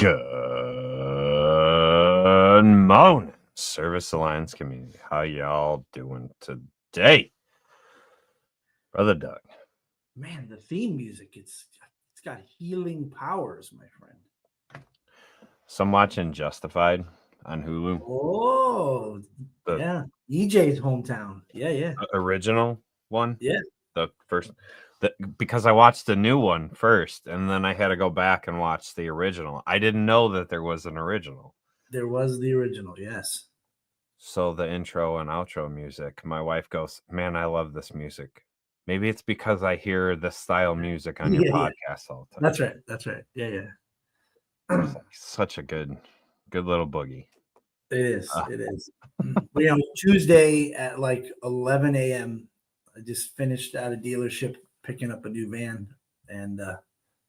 Good morning, Service Alliance community. How y'all doing today? Brother Doug. Man, the theme music, it's got healing powers, my friend. So I'm watching Justified on Hulu. Oh, yeah. EJ's hometown. Yeah. Original one? Yeah. The first, because I watched the new one first, and then I had to go back and watch the original. I didn't know that there was an original. There was the original, yes. So the intro and outro music, my wife goes, man, I love this music. Maybe it's because I hear this style music on your podcast all the time. That's right. Yeah. It's like such a good little boogie. It is. Tuesday at like 11 a.m., I just finished out a dealership picking up a new van, and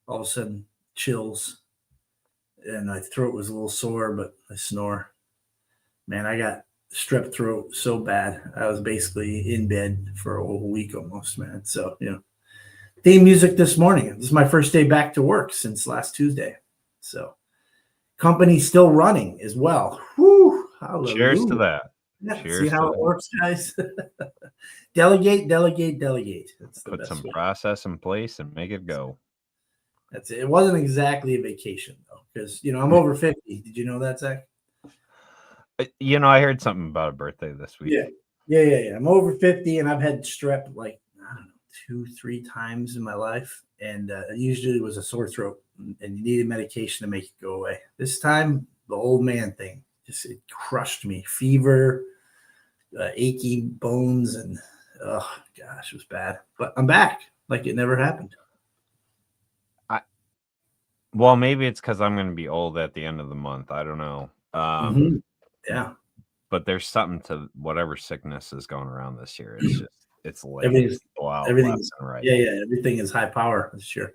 all of a sudden chills, and my throat was a little sore, but I snore. Man, I got strep throat so bad. I was basically in bed for a whole week almost, man. So, theme music this morning. This is my first day back to work since last Tuesday. So, company's still running as well. Whew, hallelujah. Cheers to that. Yeah, see how it works, guys? Delegate. That's the Put best some way. process in place and make it go. That's it. It wasn't exactly a vacation, though, because, I'm over 50. Did you know that, Zach? I heard something about a birthday this week. Yeah. I'm over 50, and I've had strep like, I don't know, 2-3 times in my life. And it usually was a sore throat, and you needed medication to make it go away. This time, the old man thing, it crushed me. Fever, achy bones, and oh gosh, it was bad. But I'm back like it never happened. Well, maybe it's because I'm going to be old at the end of the month. I don't know. Yeah. But there's something to whatever sickness is going around this year. It's just, it's late. Everything, right. Yeah. Everything is high power this year.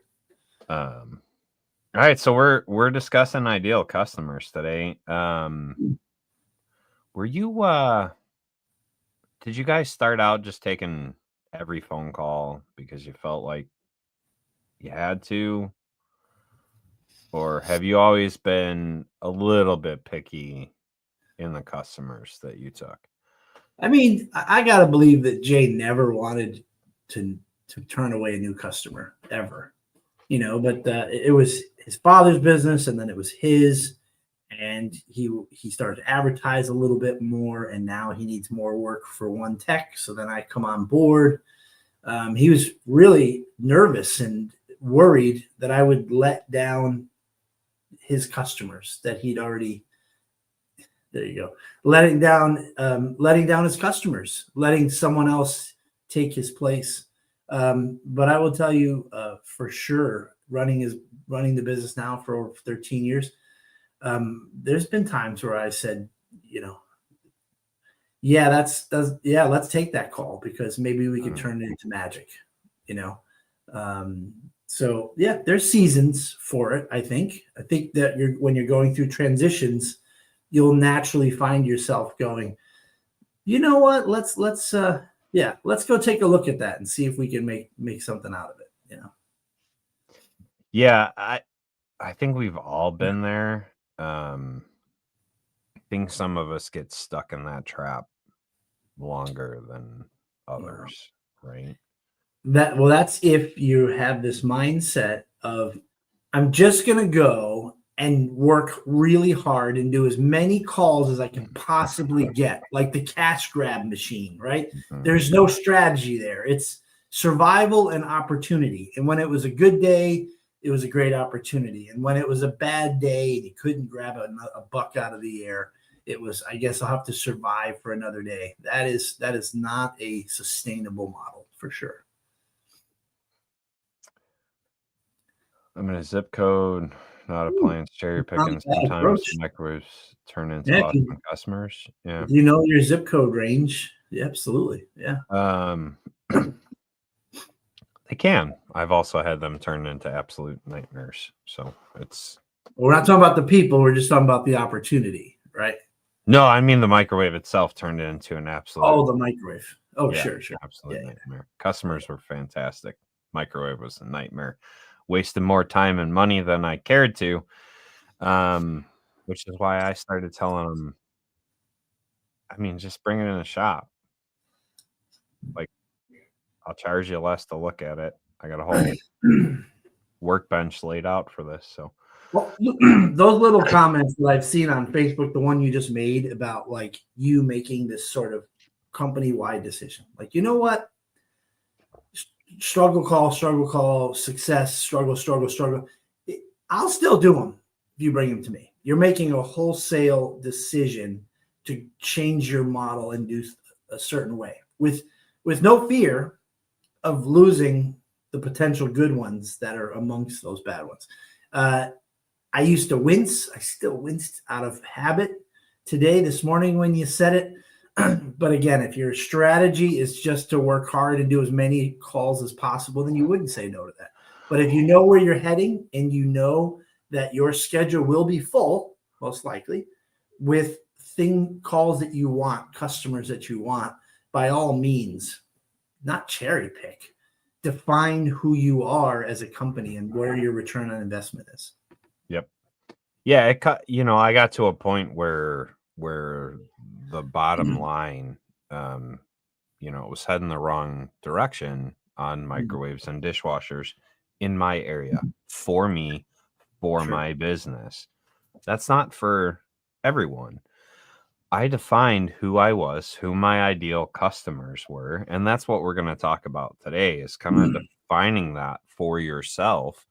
All right. So we're discussing ideal customers today. Were you, did you guys start out just taking every phone call because you felt like you had to? Or have you always been a little bit picky in the customers that you took? I mean, I got to believe that Jay never wanted to turn away a new customer ever, but it was his father's business, and then it was his, and he started to advertise a little bit more, and now he needs more work for one tech. So then I come on board. He was really nervous and worried that I would let down his customers that he'd already, there you go, letting down his customers, letting someone else take his place. But I will tell you for sure, running the business now for over 13 years, there's been times where I said, let's take that call because maybe we can turn it into magic, So yeah, there's seasons for it. I think that when you're going through transitions, you'll naturally find yourself going, you know what? Let's go take a look at that and see if we can make something out of it. Yeah, I think we've all been there. I think some of us get stuck in that trap longer than others, right? That's if you have this mindset of, I'm just going to go and work really hard and do as many calls as I can possibly get, like the cash grab machine, right? Mm-hmm. There's no strategy there. It's survival and opportunity. And when it was a good day, it was a great opportunity. And when it was a bad day and you couldn't grab a buck out of the air, it was, I guess I'll have to survive for another day. That is not a sustainable model for sure. I'm in a zip code, not appliance cherry picking. Sometimes microwaves turn into awesome customers. Yeah. You know your zip code range. Yeah, absolutely. Yeah. They can. I've also had them turn into absolute nightmares. So we're not talking about the people, we're just talking about the opportunity, right? No, I mean the microwave itself turned into an absolute. Oh, the microwave. Oh, yeah, sure. Absolute nightmare. Customers were fantastic. Microwave was a nightmare. Wasted more time and money than I cared to. Which is why I started telling them, I mean, just bring it in the shop. Like, I'll charge you less to look at it. I got a whole workbench laid out for this. So, Well, those little comments that I've seen on Facebook, the one you just made about like you making this sort of company-wide decision, like, you know what? Struggle call, success, struggle. I'll still do them if you bring them to me. You're making a wholesale decision to change your model and do a certain way with no fear of losing the potential good ones that are amongst those bad ones. I used to wince. I still winced out of habit this morning when you said it. But again, if your strategy is just to work hard and do as many calls as possible, then you wouldn't say no to that. But if you know where you're heading and you know that your schedule will be full, most likely, with calls that you want, customers that you want, by all means, not cherry pick, define who you are as a company and where your return on investment is. yep. Yeah, I got to a point where the bottom line, it was heading the wrong direction on microwaves and dishwashers in my area for me, for my business. That's not for everyone. I defined who I was, who my ideal customers were, and that's what we're going to talk about today, is kind of defining that for yourself.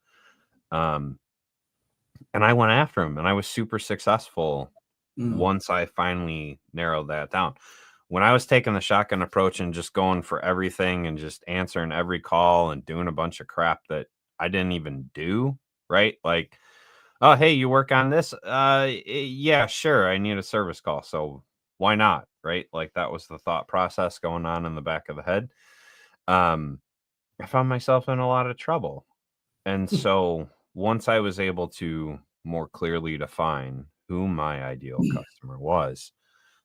And I went after them, and I was super successful once I finally narrowed that down. When I was taking the shotgun approach and just going for everything and just answering every call and doing a bunch of crap that I didn't even do, right? Like, oh, hey, you work on this? Yeah, sure. I need a service call. So why not? Right? Like, that was the thought process going on in the back of the head. I found myself in a lot of trouble. And so once I was able to more clearly define who my ideal customer was,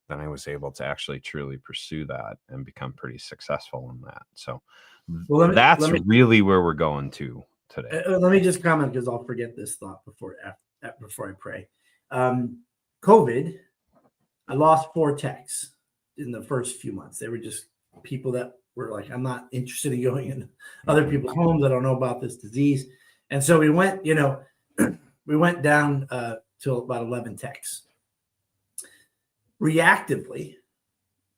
then I was able to actually truly pursue that and become pretty successful in that. So that's really where we're going to today. Let me just comment, because I'll forget this thought before I pray. COVID, I lost 4 techs in the first few months. They were just people that were like, I'm not interested in going in other people's homes. I don't know about this disease. And so we went down to about 11 techs. Reactively,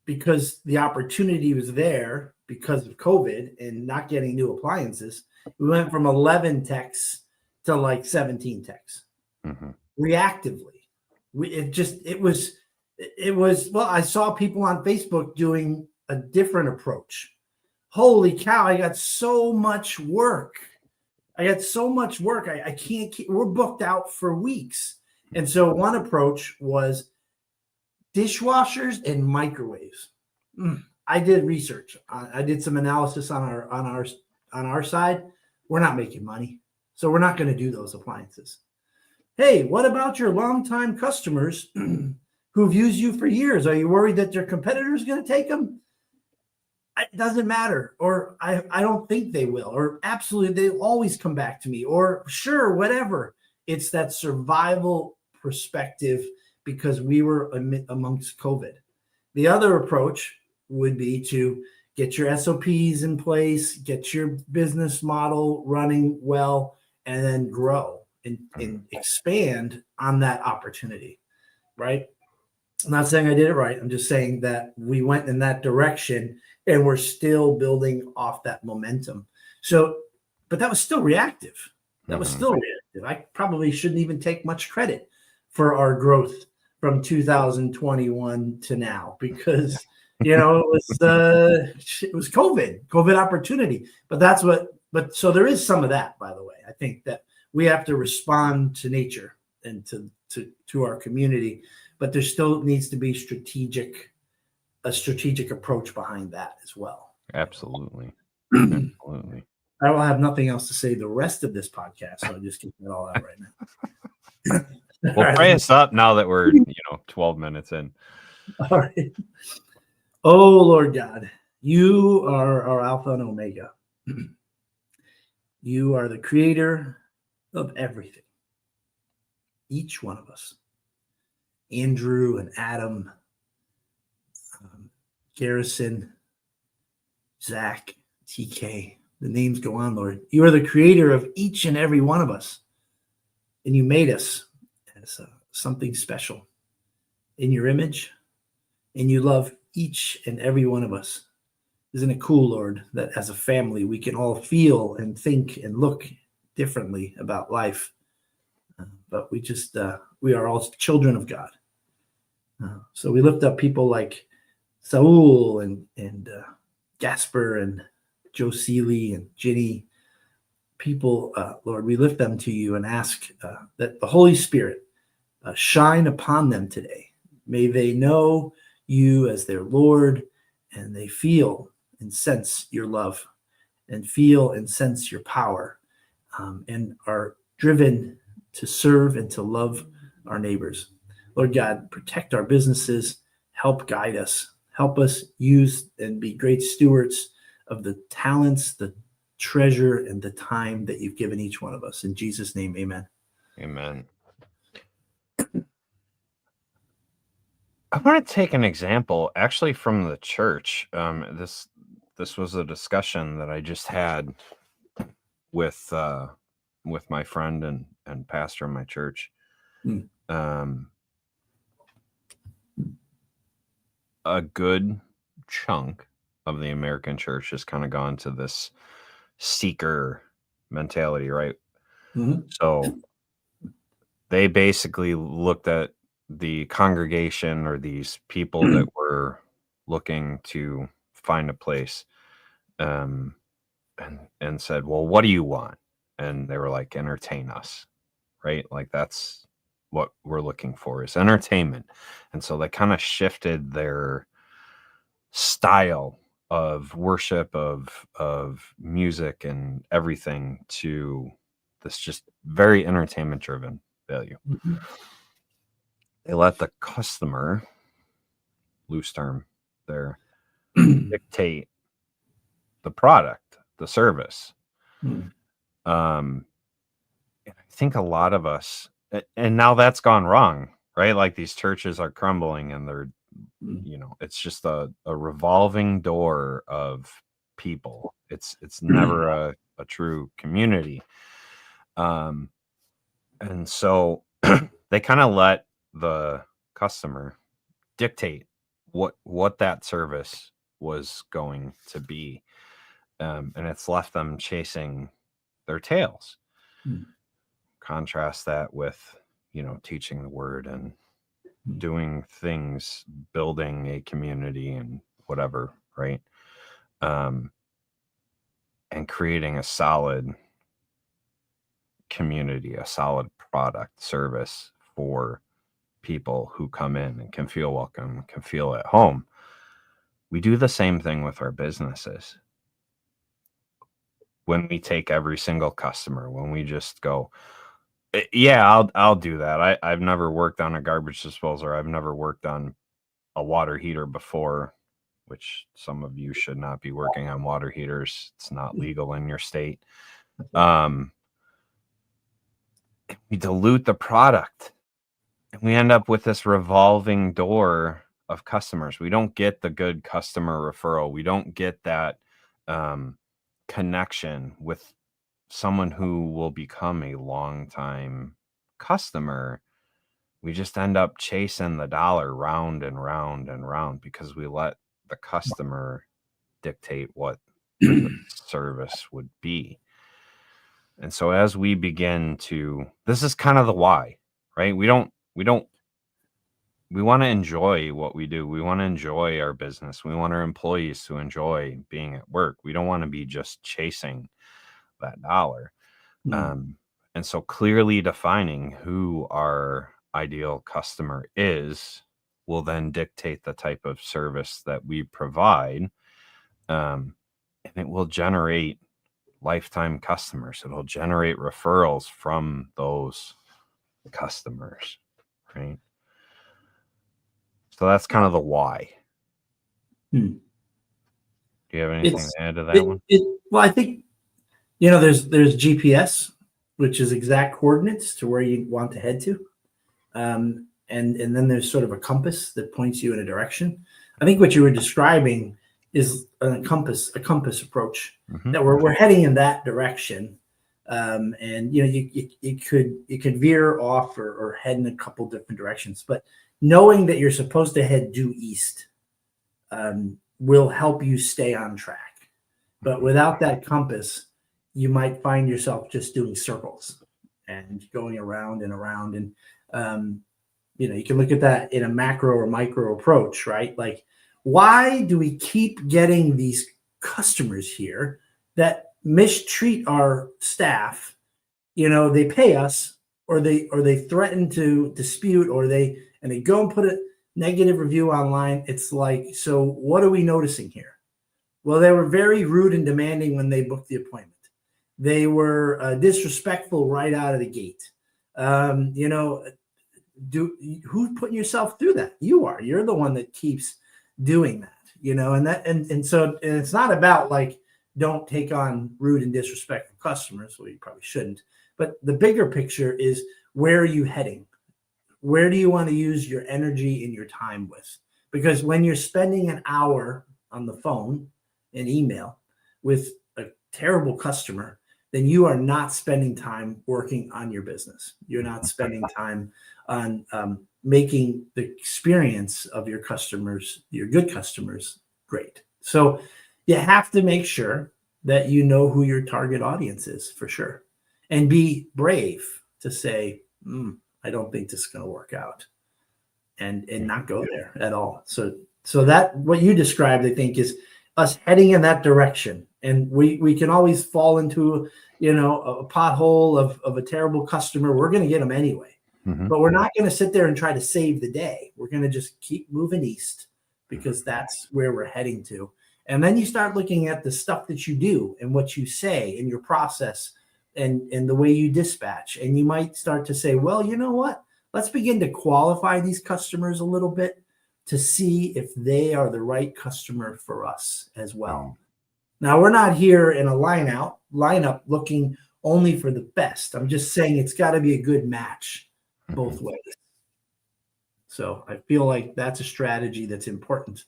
because the opportunity was there because of COVID and not getting new appliances, we went from 11 techs to like 17 techs. Reactively, it was well, I saw people on Facebook doing a different approach. Holy cow, I got so much work. I can't keep, we're booked out for weeks. And so one approach was dishwashers and microwaves. I did research. I did some analysis on our side. We're not making money, so we're not going to do those appliances. Hey, what about your longtime customers who've used you for years? Are you worried that their competitors are going to take them? It doesn't matter, or I don't think they will, or absolutely they'll always come back to me, or sure, whatever. It's that survival perspective, because we were amongst COVID. The other approach would be to get your SOPs in place, get your business model running well, and then grow and expand on that opportunity, right? I'm not saying I did it right. I'm just saying that we went in that direction and we're still building off that momentum. So, but that was still reactive. I probably shouldn't even take much credit for our growth from 2021 to now, because it was COVID opportunity. But so there is some of that, by the way. I think that we have to respond to nature and to our community, but there still needs to be a strategic approach behind that as well. Absolutely. I will have nothing else to say the rest of this podcast, so I'll just get that all out right now. Well, pray us up now that we're 12 minutes in. All right. Oh, Lord God, you are our Alpha and Omega. You are the creator of everything. each one of us. Andrew and Adam, Garrison, Zach, TK, the names go on, Lord. You are the creator of each and every one of us. And you made us as something special in your image. And you love each and every one of us. Isn't it cool, Lord, that as a family, we can all feel and think and look differently about life. But we are all children of God. So we lift up people like Saul and Gasper and Joe Seeley and Ginny. People, Lord, we lift them to you and ask that the Holy Spirit shine upon them today. May they know you as their Lord, and they feel and sense your love and feel and sense your power, and are driven to serve and to love our neighbors. Lord God, protect our businesses, help guide us, help us use and be great stewards of the talents, the treasure, and the time that you've given each one of us. In Jesus' name, amen. Amen. I want to take an example actually from the church. This was a discussion that I just had with my friend and pastor in my church. A good chunk of the American church has kind of gone to this seeker mentality, right? Mm-hmm. So they basically looked at the congregation or these people that were looking to find a place, and said, well, what do you want? And they were like, entertain us, right? Like, that's what we're looking for, is entertainment. And so they kind of shifted their style of worship, of music and everything to this just very entertainment driven value. Mm-hmm. They let the customer, loose term there, dictate the product, the service. Mm-hmm. I think a lot of us, and now that's gone wrong, right? Like, these churches are crumbling and they're, it's just a revolving door of people. It's never a true community. And so they kind of let the customer dictate what that service was going to be. And it's left them chasing their tails. Contrast that with, teaching the word and doing things, building a community and whatever, right? And creating a solid community, a solid product, service for people who come in and can feel welcome, can feel at home. We do the same thing with our businesses. When we take every single customer, when we just go, yeah, I'll do that. I've never worked on a garbage disposal. I've never worked on a water heater before, which some of you should not be working on water heaters. It's not legal in your state. We dilute the product and we end up with this revolving door of customers. We don't get the good customer referral. We don't get that connection with someone who will become a longtime customer. We just end up chasing the dollar round and round and round because we let the customer dictate what the service would be. And so as we begin to, this is kind of the why, right? We want to enjoy what we do. We want to enjoy our business. We want our employees to enjoy being at work. We don't want to be just chasing that dollar. And so clearly defining who our ideal customer is will then dictate the type of service that we provide. And it will generate lifetime customers. It'll generate referrals from those customers, right? So that's kind of the why. Do you have anything to add to that one? Well, I think, there's GPS, which is exact coordinates to where you want to head to. And then there's sort of a compass that points you in a direction. I think what you were describing is a compass approach, that we're heading in that direction. And you could veer off or head in a couple different directions, but knowing that you're supposed to head due east will help you stay on track. But without that compass, you might find yourself just doing circles and going around and around. And you can look at that in a macro or micro approach, right? Like, why do we keep getting these customers here that mistreat our staff? They pay us, or they threaten to dispute, or they go and put a negative review online. It's like, so what are we noticing here? Well, they were very rude and demanding when they booked the appointment. They were disrespectful right out of the gate. Who's putting yourself through that? You are. You're the one that keeps doing that. And so it's not about like, don't take on rude and disrespectful customers. Well, you probably shouldn't. But the bigger picture is, where are you heading? Where do you want to use your energy and your time with? Because when you're spending an hour on the phone and email with a terrible customer, then you are not spending time working on your business. You're not spending time on making the experience of your customers, your good customers, great. So you have to make sure that you know who your target audience is, for sure, and be brave to say, I don't think this is going to work out, and not go there at all. So that what you described, I think, is us heading in that direction. And we can always fall into, a pothole of a terrible customer. We're going to get them anyway, but we're not going to sit there and try to save the day. We're going to just keep moving east, because that's where we're heading to. And then you start looking at the stuff that you do and what you say in your process and the way you dispatch. And you might start to say, well, you know what? Let's begin to qualify these customers a little bit to see if they are the right customer for us as well. Now, we're not here in a lineup looking only for the best. I'm just saying it's got to be a good match both ways. So I feel like that's a strategy that's important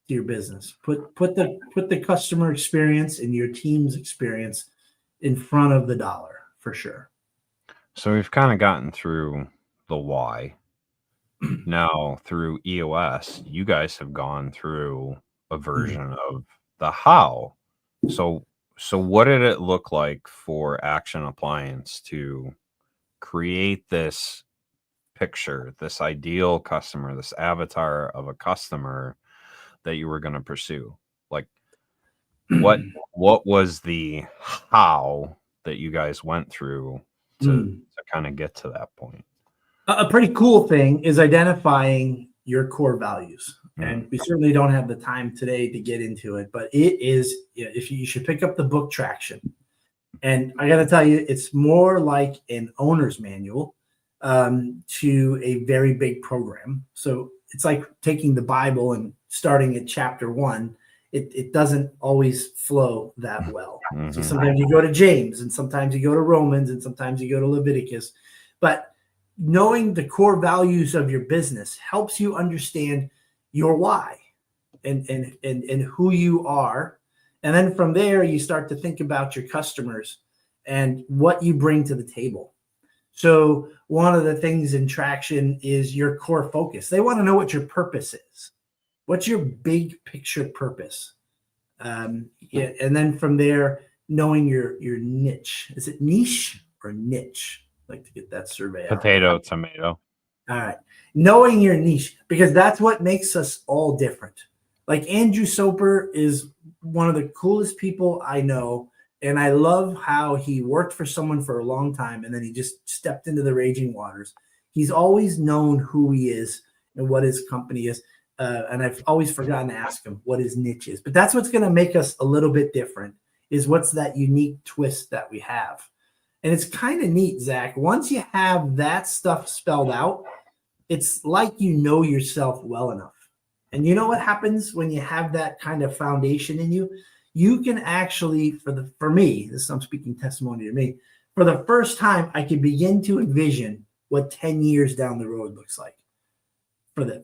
to your business. Put the customer experience and your team's experience in front of the dollar, for sure. So we've kind of gotten through the why. Now, through EOS, you guys have gone through a version of the how. So what did it look like for Action Appliance to create this picture, this ideal customer, this avatar of a customer that you were going to pursue? Like, what was the how that you guys went through to kind of get to that point? A pretty cool thing is identifying your core values. And we certainly don't have the time today to get into it, but it is, if you should pick up the book Traction. And I got to tell you, it's more like an owner's manual to a very big program. So it's like taking the Bible and starting at chapter 1. It doesn't always flow that well. So sometimes you go to James, and sometimes you go to Romans, and sometimes you go to Leviticus. But knowing the core values of your business helps you understand your why and who you are. And then from there, you start to think about your customers and what you bring to the table. So one of the things in Traction is your core focus. They want to know what your purpose is. What's your big picture purpose? And then from there, knowing your niche. Is it niche or niche? I'd like to get that survey. Potato, tomato. All right. Knowing your niche, because that's what makes us all different. Like Andrew Soper is one of the coolest people I know. And I love how he worked for someone for a long time, and then he just stepped into the raging waters. He's always known who he is and what his company is. And I've always forgotten to ask him what his niche is. But that's what's going to make us a little bit different, is what's that unique twist that we have. And it's kind of neat, Zach. Once you have that stuff spelled out, it's like you know yourself well enough. And you know what happens when you have that kind of foundation in you? You can actually, for me, I'm speaking testimony to me, for the first time, I could begin to envision what 10 years down the road looks like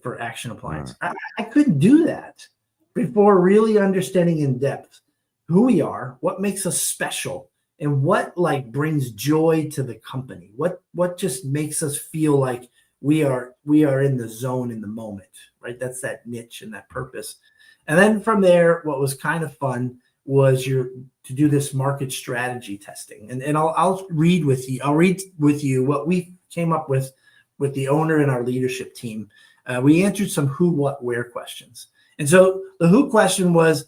for Action Appliance. I couldn't do that before really understanding in depth who we are, what makes us special, and what like brings joy to the company. What just makes us feel like we are in the zone in the moment, right? That's that niche and that purpose. And then from there, what was kind of fun was to do this market strategy testing. And I'll read with you. I'll read with you what we came up with the owner and our leadership team. We answered some who, what, where questions. And so the who question was,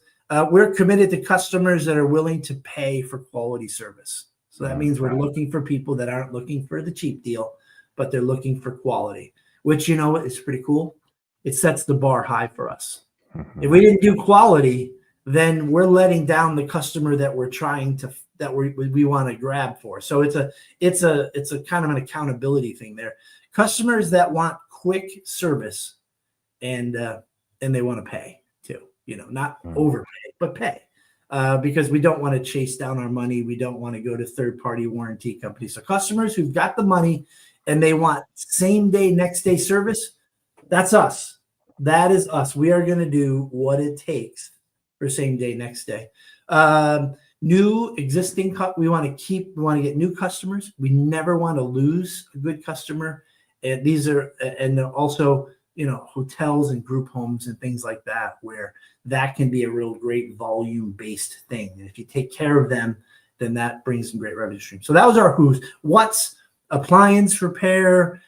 we're committed to customers that are willing to pay for quality service. So that means we're looking for people that aren't looking for the cheap deal, but they're looking for quality, which, you know what, is pretty cool. It sets the bar high for us. If we didn't do quality, then we're letting down the customer that we're trying to, that we want to grab for. So it's a kind of an accountability thing there. Customers that want quick service and they want to pay too, you know, not overpay, but pay. Because we don't want to chase down our money. We don't want to go to third-party warranty companies. So customers who've got the money and they want same day, next day service, that's us. That is us. We are going to do what it takes for same day, next day. New existing, we want to get new customers. We never want to lose a good customer. And these are, and also, you know, hotels and group homes and things like that, where that can be a real great volume-based thing. And if you take care of them, then that brings some great revenue stream. So that was our who's. What's appliance repair,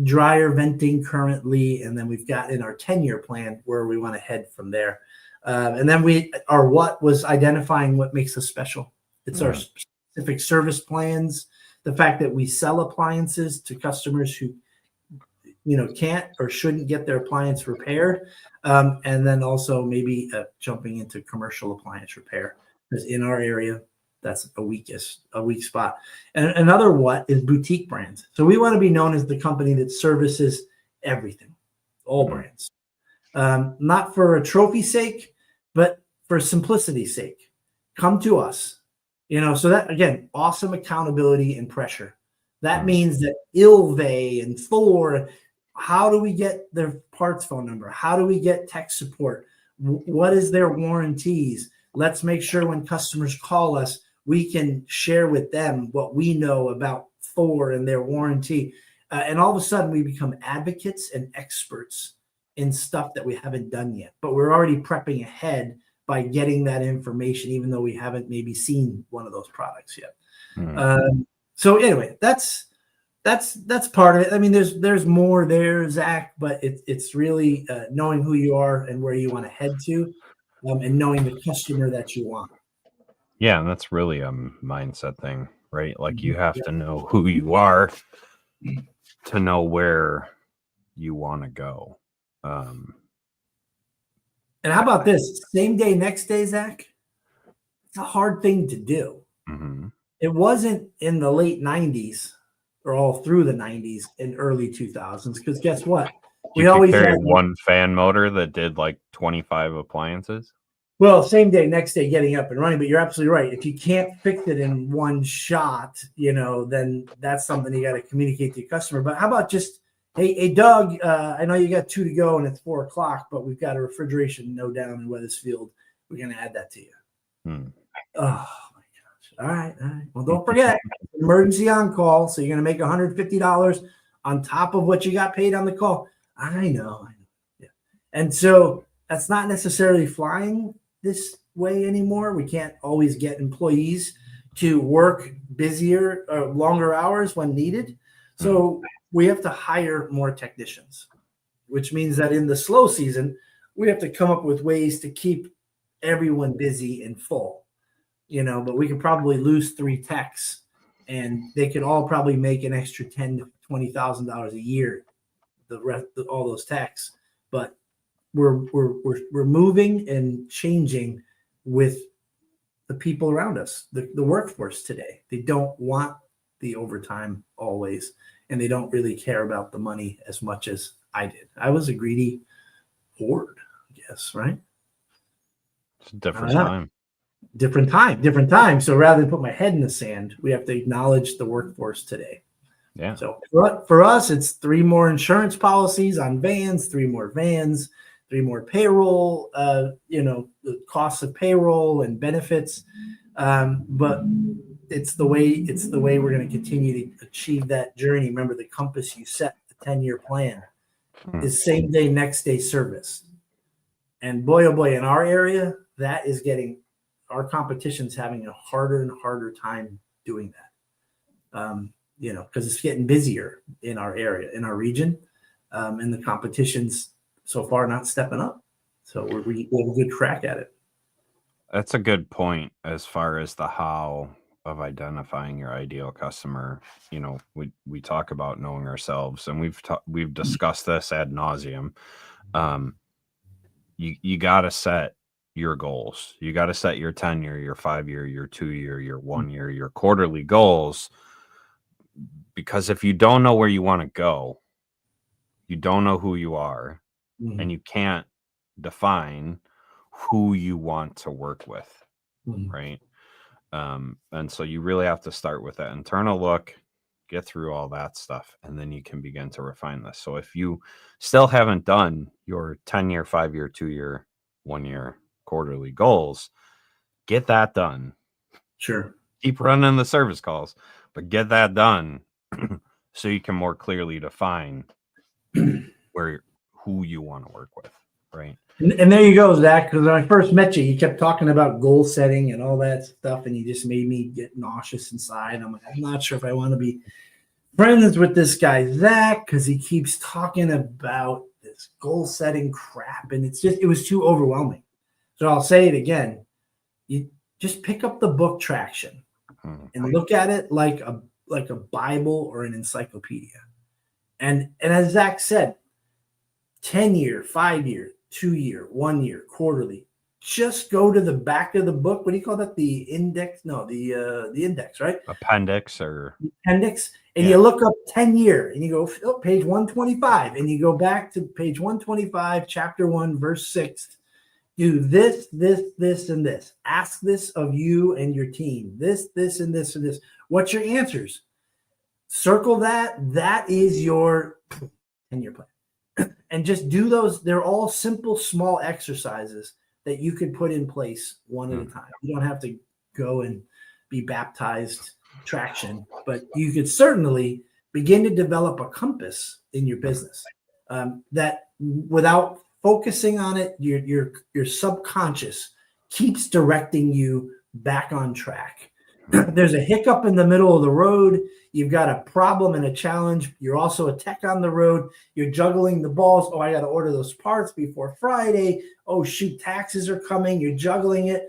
dryer venting currently, and then we've got in our 10-year plan where we want to head from there. And then our what was identifying what makes us special. It's our specific service plans, the fact that we sell appliances to customers who, you know, can't or shouldn't get their appliance repaired. And then also maybe jumping into commercial appliance repair, because in our area, that's a weak spot. And another what is boutique brands. So we want to be known as the company that services everything, all brands, not for a trophy sake, but for simplicity's sake. Come to us, you know. So that, again, awesome accountability and pressure. That means that Ilve and Thor, how do we get their parts phone number? How do we get tech support? What is their warranties? Let's make sure when customers call us, we can share with them what we know about Thor and their warranty. And all of a sudden we become advocates and experts in stuff that we haven't done yet, but we're already prepping ahead by getting that information, even though we haven't maybe seen one of those products yet. So anyway, that's part of it. I mean, there's more there, Zach, but it's really knowing who you are and where you want to head to, and knowing the customer that you want. Yeah, and that's really a mindset thing, right? Like you have to know who you are to know where you want to go. And how about this? Same day, next day, Zach? It's a hard thing to do. It wasn't in the late 90s or all through the 90s and early 2000s, because guess what? We always had one fan motor that did like 25 appliances. Well, same day, next day, getting up and running. But you're absolutely right. If you can't fix it in one shot, you know, then that's something you got to communicate to your customer. But how about just, hey, Doug, I know you got 2 to go and it's 4 o'clock, but we've got a refrigeration no down in Weathersfield. We're going to add that to you. Oh, my gosh. All right. Well, don't forget, emergency on call. So you're going to make $150 on top of what you got paid on the call. I know. Yeah. And so that's not necessarily flying this way anymore. We can't always get employees to work busier or longer hours when needed. So we have to hire more technicians, which means that in the slow season, we have to come up with ways to keep everyone busy and full, you know, but we could probably lose 3 techs and they could all probably make an extra $10,000 to $20,000 a year, the rest of all those techs. But we're moving and changing with the people around us, the workforce today. They don't want the overtime always, and they don't really care about the money as much as I did. I was a greedy horde, I guess, right? It's a different time. Different time. So rather than put my head in the sand, we have to acknowledge the workforce today. Yeah. So for us, it's 3 more insurance policies on vans, 3 more vans, 3 more payroll, the costs of payroll and benefits. But it's the way we're going to continue to achieve that journey. Remember, the compass you set, the 10-year plan, is same day, next day service. And boy, oh boy, in our area, that is getting, our competition's having a harder and harder time doing that. Because it's getting busier in our area, in our region, and the competition's so far not stepping up. So we have a good crack at it. That's a good point as far as the how of identifying your ideal customer. We talk about knowing ourselves, and we've discussed this ad nauseum. You got to set your goals. You got to set your 10-year, your 5-year, your 2-year, your 1-year, your quarterly goals. Because if you don't know where you want to go, you don't know who you are, and you can't define who you want to work with, right? And so you really have to start with that internal look, get through all that stuff, and then you can begin to refine this. So if you still haven't done your 10-year, 5-year, 2-year, 1-year quarterly goals, get that done. Sure. Keep running the service calls, but get that done so you can more clearly define who you want to work with, right? And there you go, Zach. Because when I first met you, you kept talking about goal setting and all that stuff, and you just made me get nauseous inside. I'm like, I'm not sure if I want to be friends with this guy Zach, because he keeps talking about this goal setting crap, and it was too overwhelming. So I'll say it again: you just pick up the book Traction and look at it like a Bible or an encyclopedia. And as Zach said, 10-year, 5-year, 2-year, 1-year, quarterly. Just go to the back of the book. What do you call that? The index? No, the index, right? Appendix. And you look up 10-year and you go, page 125, and you go back to page 125, chapter 1, verse 6. Do this, and this. Ask this of you and your team. This, and this, and this. What's your answers? Circle that. That is your 10-year plan. And just do those. They're all simple, small exercises that you can put in place one at a time. You don't have to go and be baptized Traction, but you could certainly begin to develop a compass in your business that, without focusing on it, your subconscious keeps directing you back on track. There's a hiccup in the middle of the road. You've got a problem and a challenge. You're also a tech on the road. You're juggling the balls. Oh, I got to order those parts before Friday. Oh, shoot, taxes are coming. You're juggling it.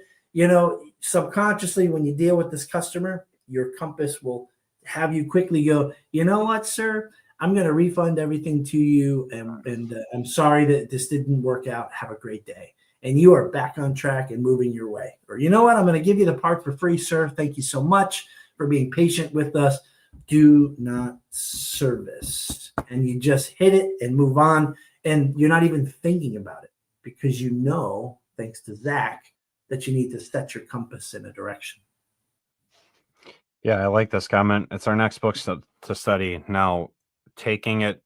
Subconsciously, when you deal with this customer, your compass will have you quickly go, you know what, sir? I'm going to refund everything to you. And I'm sorry that this didn't work out. Have a great day. And you are back on track and moving your way. Or, you know what? I'm going to give you the part for free, sir. Thank you so much for being patient with us. Do not service. And you just hit it and move on. And you're not even thinking about it because you know, thanks to Zach, that you need to set your compass in a direction. Yeah, I like this comment. It's our next book to study. Now, taking it,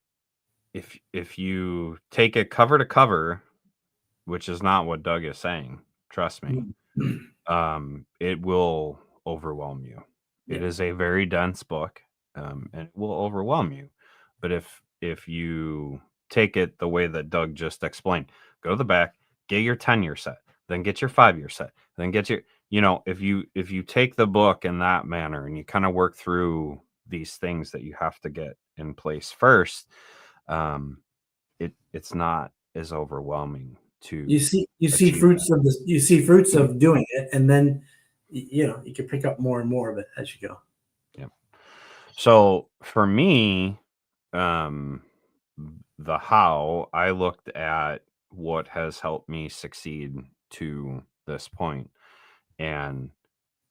if you take it cover to cover, which is not what Doug is saying, trust me, it will overwhelm you. Yeah. It is a very dense book, and it will overwhelm you. But if you take it the way that Doug just explained, go to the back, get your 10-year set, then get your 5-year set, then get your, if you take the book in that manner and you kind of work through these things that you have to get in place first, it's not as overwhelming. You see fruits that. Of this. You see fruits of doing it, and then you can pick up more and more of it as you go. Yeah. So for me, the how, I looked at what has helped me succeed to this point, and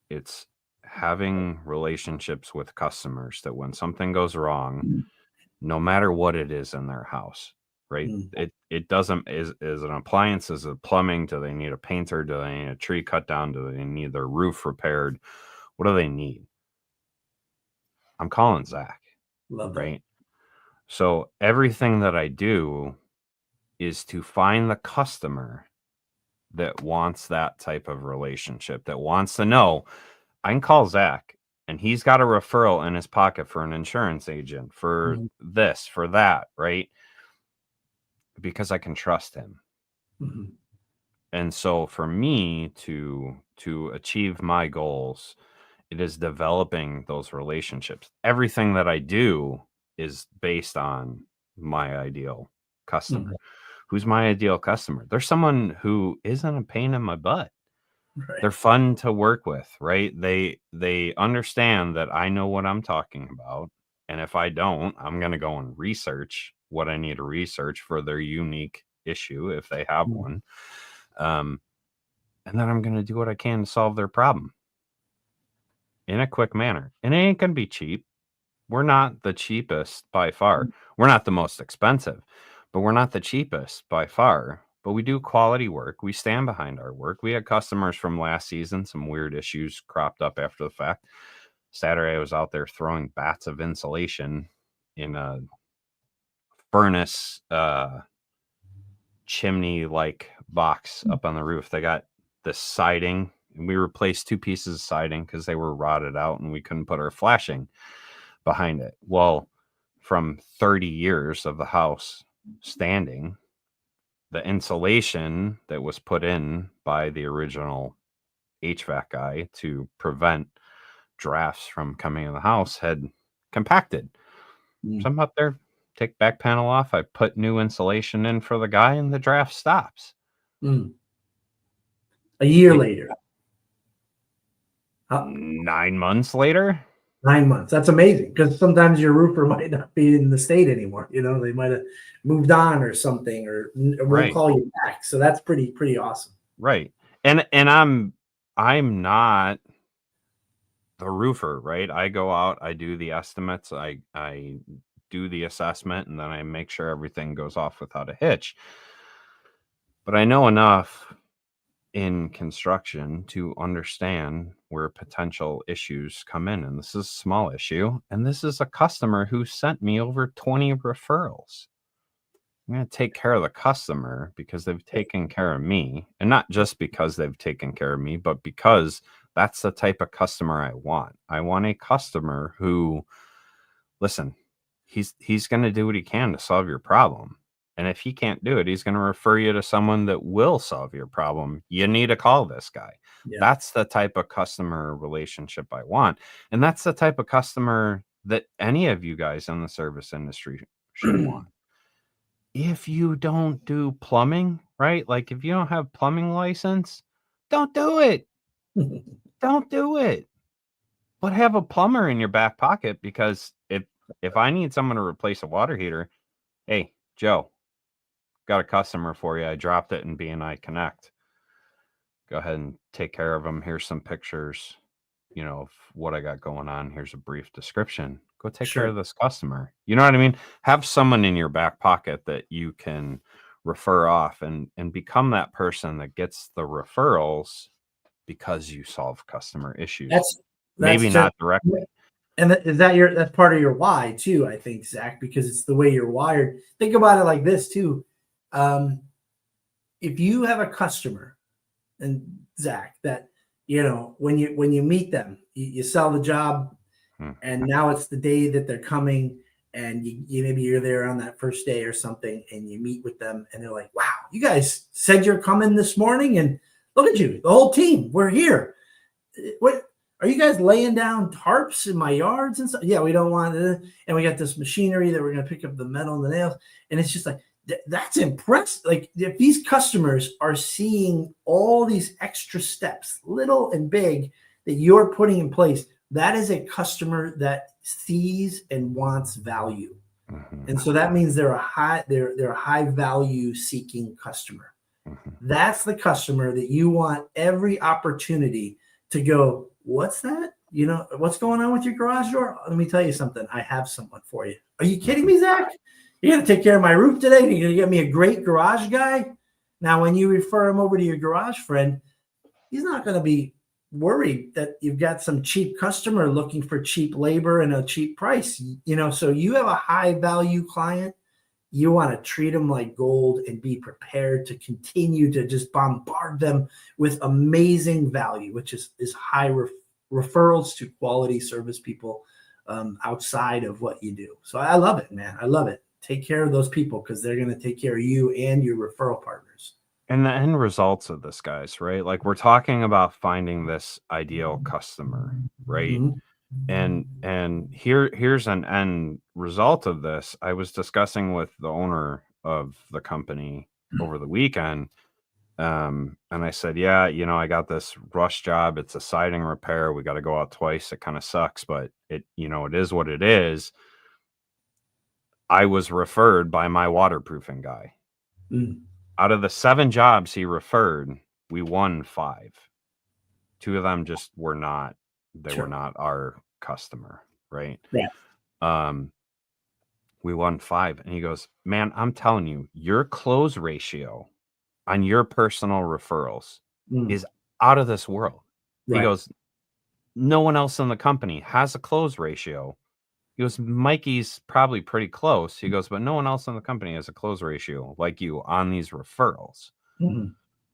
it's having relationships with customers that when something goes wrong, no matter what it is in their house, right? It doesn't, is an appliance, is it plumbing? Do they need a painter? Do they need a tree cut down? Do they need their roof repaired? What do they need? I'm calling Zach. Love that. right? So everything that I do is to find the customer that wants that type of relationship, that wants to know I can call Zach and he's got a referral in his pocket for an insurance agent, for this, for that, right? Because I can trust him. Mm-hmm. And so for me to achieve my goals, it is developing those relationships. Everything that I do is based on my ideal customer. Mm-hmm. Who's my ideal customer? There's someone who isn't a pain in my butt. Right. They're fun to work with, right? They understand that I know what I'm talking about. And if I don't, I'm going to go and research what I need to research for their unique issue, if they have one. And then I'm going to do what I can to solve their problem in a quick manner. And it ain't going to be cheap. We're not the cheapest by far. We're not the most expensive, but we're not the cheapest by far. But we do quality work. We stand behind our work. We had customers from last season. Some weird issues cropped up after the fact. Saturday, I was out there throwing bats of insulation in a furnace chimney-like box up on the roof. They got this siding, and we replaced 2 pieces of siding because they were rotted out, and we couldn't put our flashing behind it. Well, from 30 years of the house standing, the insulation that was put in by the original HVAC guy to prevent drafts from coming in the house had compacted. So I'm up there, take back panel off. I put new insulation in for the guy, and the draft stops. A year later. 9 months later. 9 months. That's amazing, because sometimes your roofer might not be in the state anymore. You know, they might have moved on or something, or we'll call you back. So that's pretty awesome. Right. And I'm not the roofer, right? I go out, I do the estimates, I do the assessment, and then I make sure everything goes off without a hitch. But I know enough in construction to understand where potential issues come in. And this is a small issue. And this is a customer who sent me over 20 referrals. I'm going to take care of the customer because they've taken care of me. And not just because they've taken care of me, but because that's the type of customer I want. I want a customer who, listen, he's going to do what he can to solve your problem. And if he can't do it, he's going to refer you to someone that will solve your problem. You need to call this guy. Yeah. That's the type of customer relationship I want. And that's the type of customer that any of you guys in the service industry should want. If you don't do plumbing, right? Like if you don't have plumbing license, don't do it. Don't do it. But have a plumber in your back pocket, because if I need someone to replace a water heater, hey, Joe, got a customer for you. I dropped it in BNI Connect. Go ahead and take care of them. Here's some pictures, of what I got going on. Here's a brief description. Go take care of this customer. You know what I mean? Have someone in your back pocket that you can refer off and become that person that gets the referrals because you solve customer issues. That's maybe not directly. And that's part of your why too, I think, Zach, because it's the way you're wired. Think about it like this too. If you have a customer, and Zach, that when you meet them, you sell the job, and now it's the day that they're coming, and you maybe you're there on that first day or something, and you meet with them, and they're like, "Wow, you guys said you're coming this morning, and look at you, the whole team, we're here. What are you guys laying down tarps in my yards and stuff? Yeah, we don't want it, and we got this machinery that we're gonna pick up the metal and the nails, and it's just like." That's impressive. Like if these customers are seeing all these extra steps, little and big, that you're putting in place, that is a customer that sees and wants value. Mm-hmm. And so that means they're a high value seeking customer. Mm-hmm. That's the customer that you want every opportunity to go, what's that? What's going on with your garage door? Let me tell you something. I have someone for you. Are you kidding me, Zach? You're going to take care of my roof today? You're going to get me a great garage guy? Now, when you refer him over to your garage friend, he's not going to be worried that you've got some cheap customer looking for cheap labor and a cheap price, so you have a high value client. You want to treat them like gold and be prepared to continue to just bombard them with amazing value, which is high referrals to quality service people outside of what you do. So I love it, man. I love it. Take care of those people because they're going to take care of you and your referral partners. And the end results of this, guys, right? Like we're talking about finding this ideal customer, right? Mhm. And here's an end result of this. I was discussing with the owner of the company over the weekend. And I said, yeah, I got this rush job. It's a siding repair. We got to go out twice. It kind of sucks, but it is what it is. I was referred by my waterproofing guy. Mm. Out of the 7 jobs he referred, we won 5. 2 of them just were not, they were not our customer, right? Yeah. We won 5. And he goes, man, I'm telling you, your close ratio on your personal referrals is out of this world. He goes, no one else in the company has a close ratio. He goes, Mikey's probably pretty close. He goes, but no one else in the company has a close ratio like you on these referrals. Mm-hmm.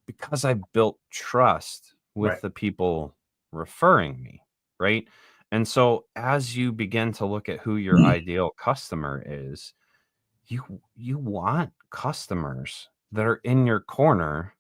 Because I've built trust with the people referring me, right? And so as you begin to look at who your ideal customer is, you want customers that are in your corner,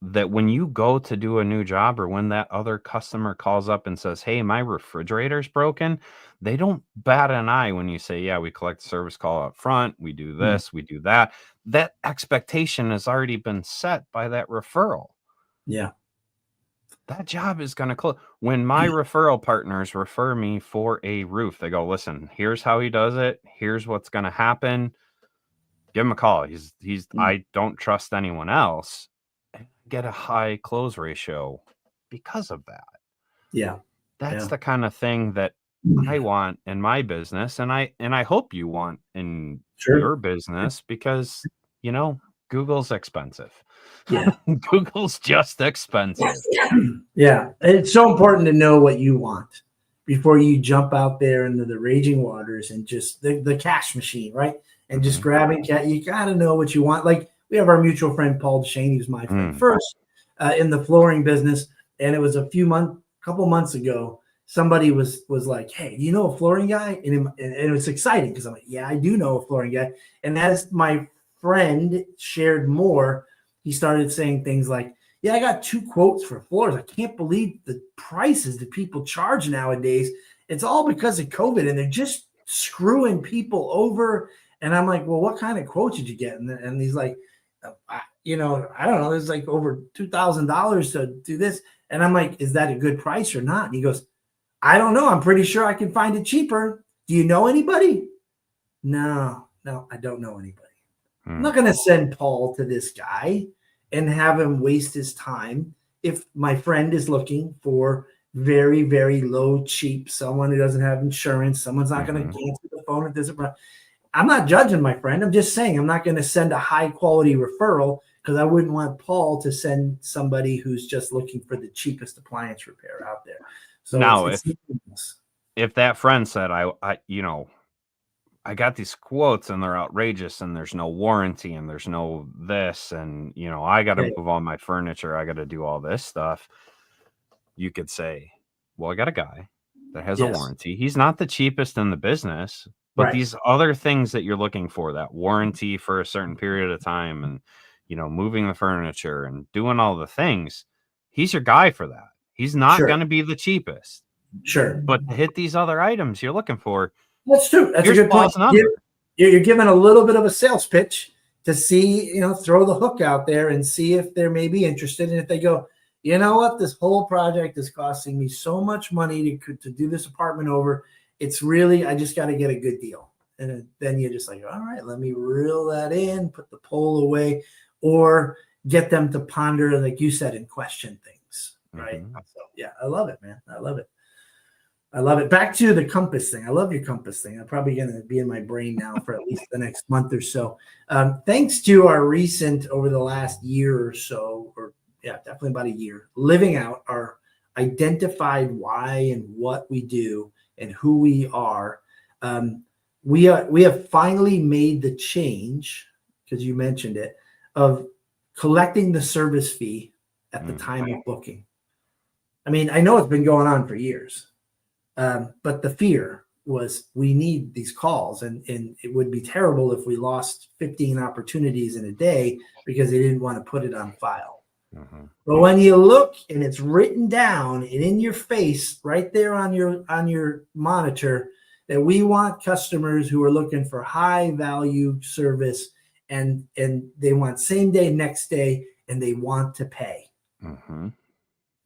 that when you go to do a new job or when that other customer calls up and says, hey, my refrigerator's broken, they don't bat an eye when you say, yeah, we collect the service call up front, we do this, we do that. That expectation has already been set by that referral. Yeah. That job is going to close. When my referral partners refer me for a roof, they go, listen, here's how he does it. Here's what's going to happen. Give him a call. I don't trust anyone else. Get a high close ratio because of that. Yeah. That's the kind of thing that I want in my business, and I hope you want in your business, because Google's expensive. Yeah. Google's just expensive. Yeah. It's so important to know what you want before you jump out there into the raging waters and just the cash machine, right? And just grabbing cat. You got to know what you want. Like, we have our mutual friend, Paul Deshane, who's my friend first in the flooring business. And it was a couple months ago, somebody was like, hey, do you know a flooring guy? And it was exciting because I'm like, yeah, I do know a flooring guy. And as my friend shared more, he started saying things like, yeah, I got 2 quotes for floors. I can't believe the prices that people charge nowadays. It's all because of COVID, and they're just screwing people over. And I'm like, well, what kind of quote did you get? And he's like, I don't know. There's like over $2,000 to do this. And I'm like, is that a good price or not? And he goes, I don't know. I'm pretty sure I can find it cheaper. Do you know anybody? No, I don't know anybody. I'm not going to send Paul to this guy and have him waste his time. If my friend is looking for very, very low, cheap, someone who doesn't have insurance, someone's not going to answer the phone at this. I'm not judging my friend. I'm just saying I'm not going to send a high quality referral, because I wouldn't want Paul to send somebody who's just looking for the cheapest appliance repair out there. So now, if that friend said, I got these quotes and they're outrageous and there's no warranty and there's no this, and I got to move all my furniture, I got to do all this stuff, you could say, well, I got a guy that has a warranty. He's not the cheapest in the business, but these other things that you're looking for, that warranty for a certain period of time, and moving the furniture and doing all the things, he's your guy for that. He's not going to be the cheapest. But to hit these other items you're looking for, that's true. That's a good point. You're giving a little bit of a sales pitch to see, throw the hook out there and see if they're maybe interested. And if they go, you know what, this whole project is costing me so much money to do this apartment over. It's really, I just got to get a good deal. And then you're just like, all right, let me reel that in, put the pole away, or get them to ponder, like you said, and question things. Right. So, yeah, I love it, man. I love it. Back to the compass thing. I love your compass thing. I'm probably going to be in my brain now for at least the next month or so. Thanks to our recent, over the last year or so, or Yeah, definitely about a year, living out our identified why and what we do and who we are. We have finally made the change, because you mentioned it, of collecting the service fee at the time of booking. I mean, I know it's been going on for years, but the fear was we need these calls, and it would be terrible if we lost 15 opportunities in a day because they didn't want to put it on file. But when you look and it's written down and in your face right there on your monitor that we want customers who are looking for high value service, and they want same day, next day, and they want to pay.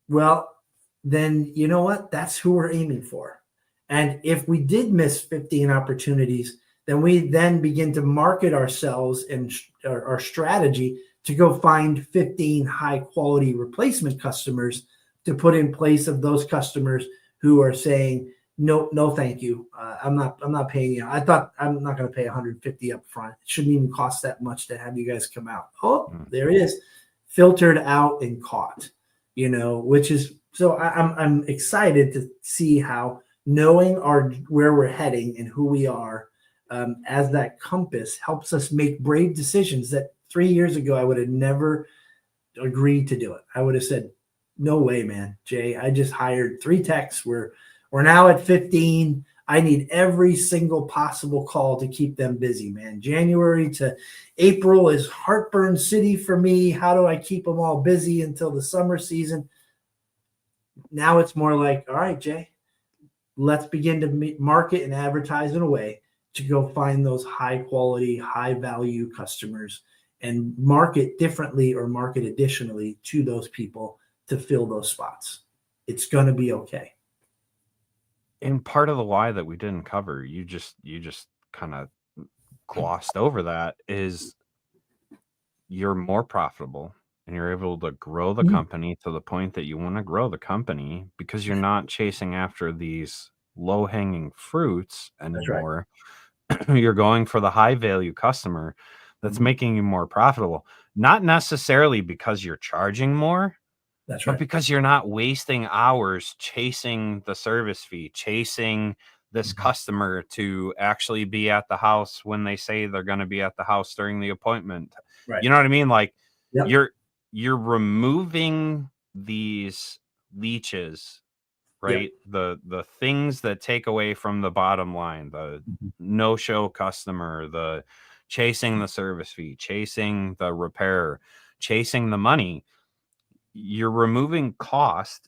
Well, then you know what? That's who we're aiming for. And if we did miss 15 opportunities, then we then begin to market ourselves and our strategy to go find 15 high quality replacement customers to put in place of those customers who are saying, no, thank you. I'm not paying you. I thought I'm not going to pay 150 up front. It shouldn't even cost that much to have you guys come out. Oh, there it is, filtered out and caught, which is, so I'm excited to see how knowing where we're heading and who we are as that compass helps us make brave decisions that 3 years ago I would have never agreed to do it. I would have said, no way, man, Jay. I just hired 3 techs. We're now at 15. I need every single possible call to keep them busy, man. January to April is heartburn city for me. How do I keep them all busy until the summer season? Now it's more like, all right, Jay, let's begin to market and advertise in a way to go find those high quality, high value customers and market differently or market additionally to those people to fill those spots. It's going to be okay. And part of the why that we didn't cover, you just kind of glossed over that, is you're more profitable and you're able to grow the company to the point that you want to grow the company because you're not chasing after these low-hanging fruits anymore. That's right. You're going for the high value customer that's making you more profitable, not necessarily because you're charging more. That's right. But because you're not wasting hours chasing the service fee, chasing this customer to actually be at the house when they say they're going to be at the house during the appointment. Right. You know what I mean? Like, yep. You're removing these leeches, right? Yep. The things that take away from the bottom line, the no-show customer, the chasing the service fee, chasing the repair, chasing the money. You're removing cost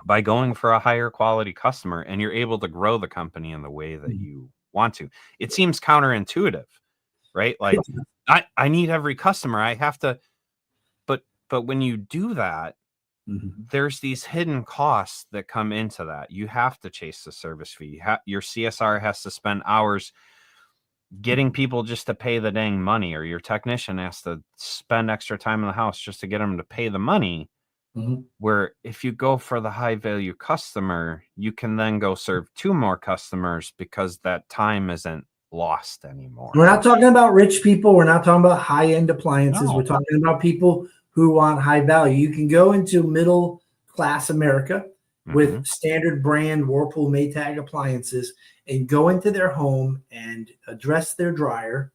by going for a higher quality customer, and you're able to grow the company in the way that you want to. It seems counterintuitive, right? Like, I need every customer. I have to, but when you do that, there's these hidden costs that come into that. You have to chase the service fee. Your CSR has to spend hours getting people just to pay the dang money, or your technician has to spend extra time in the house just to get them to pay the money. Where if you go for the high value customer, you can then go serve 2 more customers because that time isn't lost anymore. We're not talking about rich people. We're not talking about high-end appliances. No. We're talking about people who want high value. You can go into middle class America with standard brand Whirlpool, Maytag appliances and go into their home and address their dryer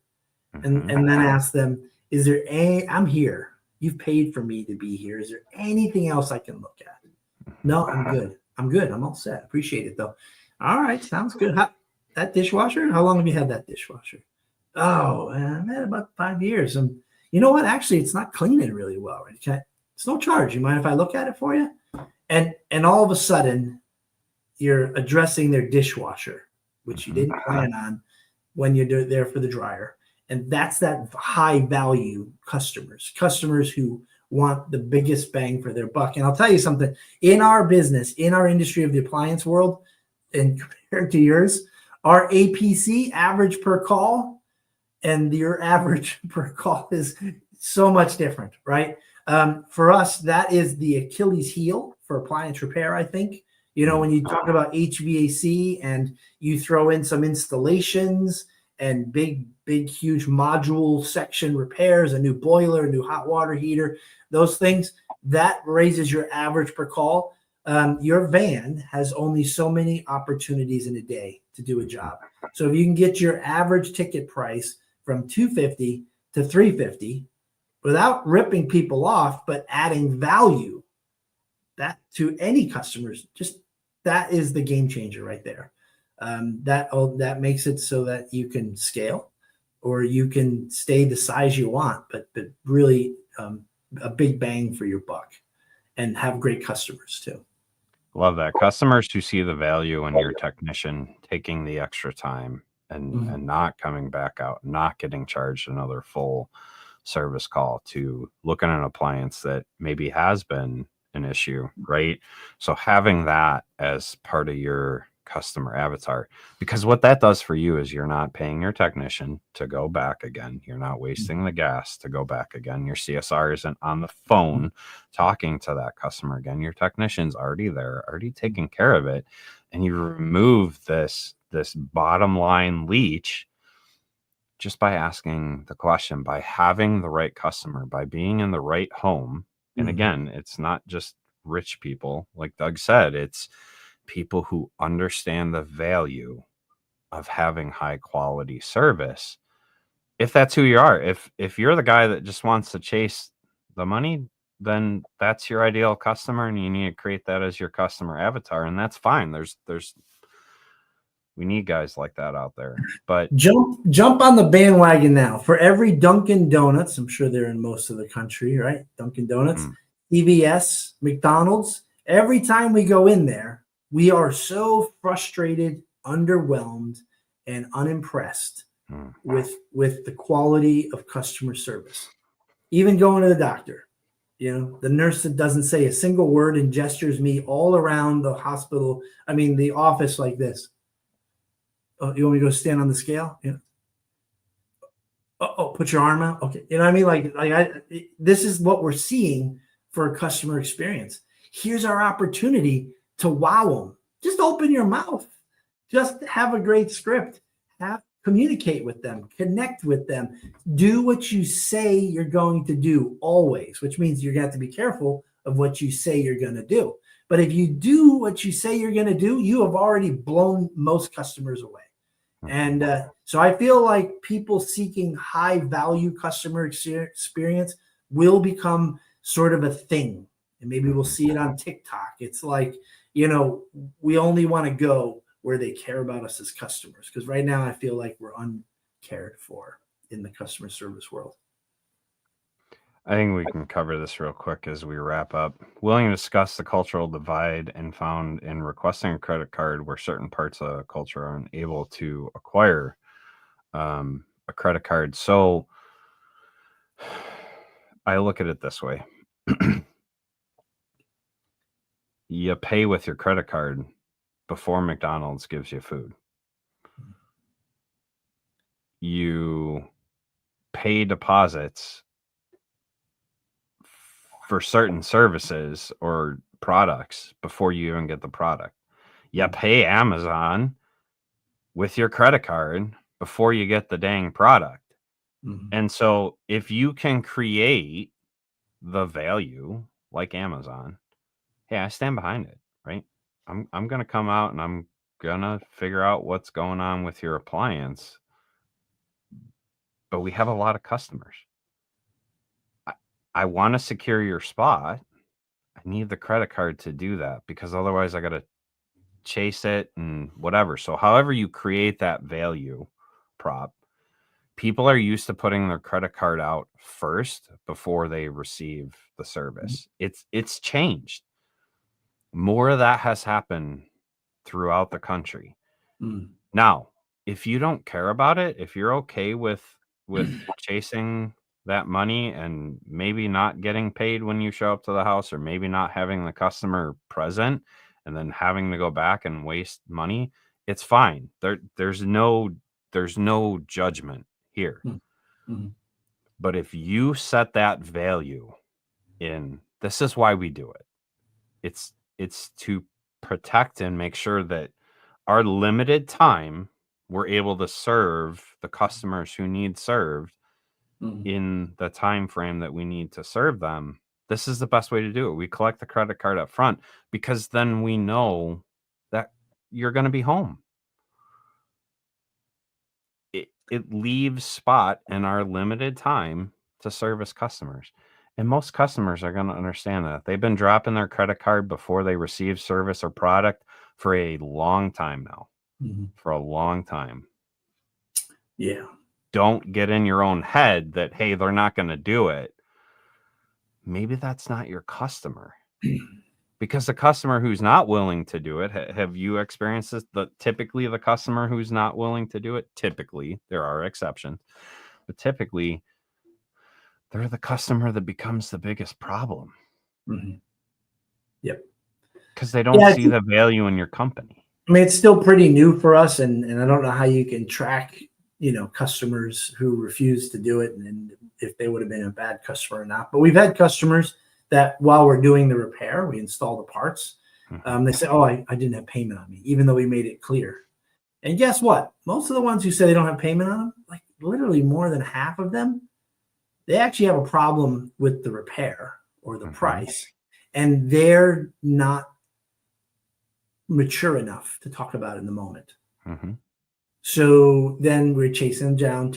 and then ask them, is there I'm here. You've paid for me to be here. Is there anything else I can look at? No, I'm good. I'm all set. Appreciate it though. All right. Sounds good. That dishwasher? How long have you had that dishwasher? Oh, man, about 5 years. And you know what? Actually, it's not cleaning really well. Right? It's no charge. You mind if I look at it for you? And all of a sudden, you're addressing their dishwasher, which you didn't plan on when you're there for the dryer. And that's that high value customers who want the biggest bang for their buck. And I'll tell you something, in our business, in our industry of the appliance world, and compared to yours, our APC, average per call, and your average per call is so much different, right? For us, that is the Achilles heel for appliance repair, I think. When you talk about HVAC and you throw in some installations and big, huge module section repairs, a new boiler, a new hot water heater, those things, that raises your average per call. Your van has only so many opportunities in a day to do a job. So if you can get your average ticket price from $250 to $350 without ripping people off, but adding value that to any customers, just that is the game changer right there. That makes it so that you can scale, or you can stay the size you want, but really a big bang for your buck, and have great customers too. Love that. Customers who see the value in your technician taking the extra time and not coming back out, not getting charged another full service call to look at an appliance that maybe has been an issue, right? So having that as part of your customer avatar, because what that does for you is you're not paying your technician to go back again. You're not wasting the gas to go back again. Your CSR isn't on the phone talking to that customer again. Your technician's already there, already taking care of it. And you remove this bottom line leech just by asking the question, by having the right customer, by being in the right home. And again, it's not just rich people, like Doug said, it's people who understand the value of having high quality service. If that's who you are, if you're the guy that just wants to chase the money, then that's your ideal customer, and you need to create that as your customer avatar, and that's fine. We need guys like that out there. But jump on the bandwagon now. For every Dunkin' Donuts, I'm sure they're in most of the country, right? Dunkin' Donuts, CVS, McDonald's. Every time we go in there, we are so frustrated, underwhelmed, and unimpressed with the quality of customer service. Even going to the doctor, the nurse that doesn't say a single word and gestures me all around the hospital. I mean, the office like this. Oh, you want me to go stand on the scale? Oh, put your arm out. Okay. You know what I mean? This is what we're seeing for a customer experience. Here's our opportunity to wow them. Just open your mouth. Just have a great script. Communicate with them. Connect with them. Do what you say you're going to do always, which means you're going to have to be careful of what you say you're going to do. But if you do what you say you're going to do, you have already blown most customers away. And so I feel like people seeking high value customer experience will become sort of a thing. And maybe we'll see it on TikTok. It's like, we only want to go where they care about us as customers. Because right now I feel like we're uncared for in the customer service world. I think we can cover this real quick as we wrap up. Willing to discuss the cultural divide and found in requesting a credit card where certain parts of the culture are unable to acquire a credit card. So I look at it this way. You pay with your credit card before McDonald's gives you food. You pay deposits for certain services or products before you even get the product. You pay Amazon with your credit card before you get the dang product. And so if you can create the value like Amazon, hey, I stand behind it, right? I'm going to come out and I'm going to figure out what's going on with your appliance. But we have a lot of customers. I want to secure your spot. I need the credit card to do that, because otherwise I got to chase it and whatever. So however you create that value prop, people are used to putting their credit card out first before they receive the service. It's changed. More of that has happened throughout the country. Now, if you don't care about it, if you're okay with chasing that money and maybe not getting paid when you show up to the house, or maybe not having the customer present and then having to go back and waste money, it's fine. There's no judgment here. But if you set that value in, this is why we do it. It's to protect and make sure that our limited time, we're able to serve the customers who need served in the time frame that we need to serve them. this is the best way to do it. We collect the credit card up front because then we know that you're going to be home. It leaves spot in our limited time to service customers. And most customers are going to understand that. They've been dropping their credit card before they receive service or product for a long time now. For a long time. Yeah. Don't get in your own head that, hey, they're not going to do it. Maybe that's not your customer. Because the customer who's not willing to do it, have you experienced this? Typically, the customer who's not willing to do it, typically, there are exceptions, but typically, they're the customer that becomes the biggest problem. Yep. Because they don't see the value in your company. I mean, it's still pretty new for us, and I don't know how you can track, customers who refuse to do it and if they would have been a bad customer or not. But we've had customers that while we're doing the repair, we install the parts. They say, oh, I didn't have payment on me, even though we made it clear. And guess what? Most of the ones who say they don't have payment on them, like literally more than half of them, they actually have a problem with the repair or the price. And they're not mature enough to talk about it in the moment. So then we're chasing them down,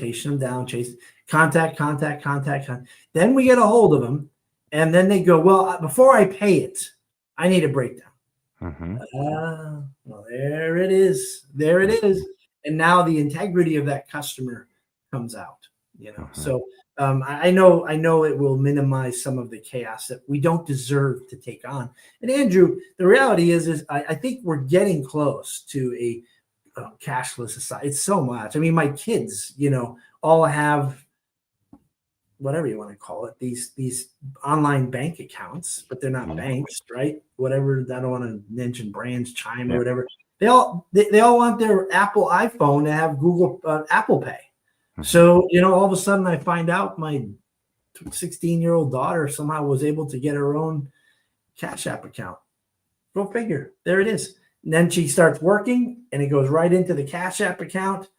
contact. Then we get a hold of them. And then they go, well, before I pay it, I need a breakdown. Well, there it is. And now the integrity of that customer comes out, So I know it will minimize some of the chaos that we don't deserve to take on. And Andrew, the reality is I think we're getting close to a cashless society. It's so much. I mean, my kids, all have whatever you want to call it, these online bank accounts, but they're not banks, right? Whatever. I don't want to mention brands, Chime or whatever. They all want their Apple iPhone to have Google Apple Pay. So, all of a sudden I find out my 16-year-old daughter somehow was able to get her own Cash App account. Go figure. There it is. And then she starts working and it goes right into the Cash App account.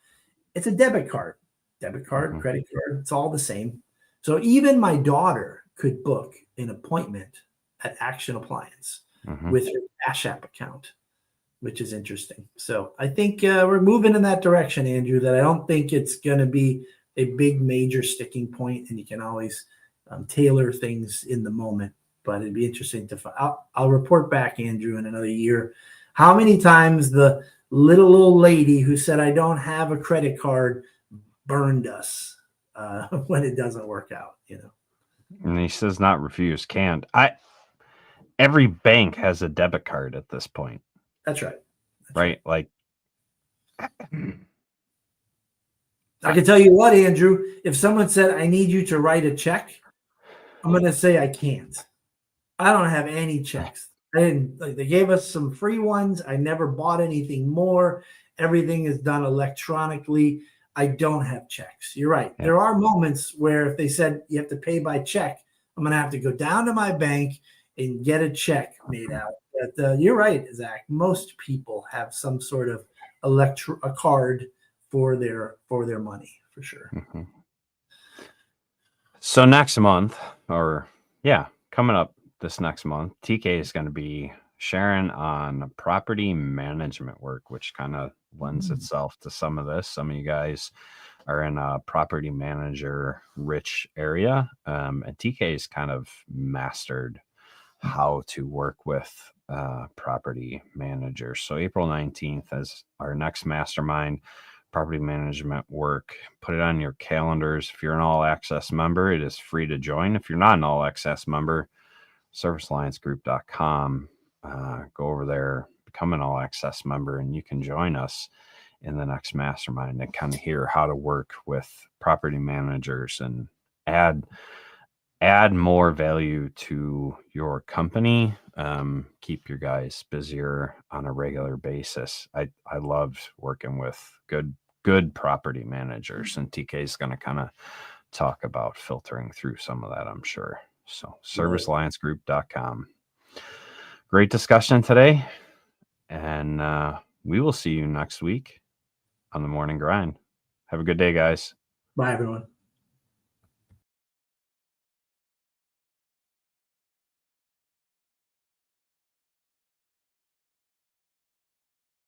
It's a debit card, credit card. It's all the same. So even my daughter could book an appointment at Action Appliance with her Cash App account, which is interesting. So I think we're moving in that direction, Andrew, that I don't think it's going to be a big major sticking point, and you can always tailor things in the moment. But it'd be interesting to find. I'll report back, Andrew, in another year, how many times the little old lady who said, I don't have a credit card, burned us. When it doesn't work out, And he says not refuse, can't. Every bank has a debit card at this point. That's right. Right? Like, I can tell you what, Andrew, if someone said, I need you to write a check, I'm going to say I can't. I don't have any checks. They gave us some free ones. I never bought anything more. Everything is done electronically. I don't have checks. You're right. Yeah. There are moments where if they said you have to pay by check, I'm going to have to go down to my bank and get a check made out. But you're right, Zach. Most people have some sort of a card for their money, for sure. So next month, coming up this next month, TK is going to be sharing on property management work, which kind of lends itself to some of this. Some of you guys are in a property manager rich area, and TK's kind of mastered how to work with property managers. So April 19th is our next mastermind, property management work. Put it on your calendars. If you're an all access member, it is free to join. If you're not an all access member, servicealliancegroup.com, go over there, become an all access member, and you can join us in the next mastermind and kind of hear how to work with property managers and add more value to your company. Keep your guys busier on a regular basis. I loved working with good property managers, and TK is going to kind of talk about filtering through some of that, I'm sure. So servicealliancegroup.com. Great discussion today, and we will see you next week on the Morning Grind. Have a good day, guys. Bye, everyone.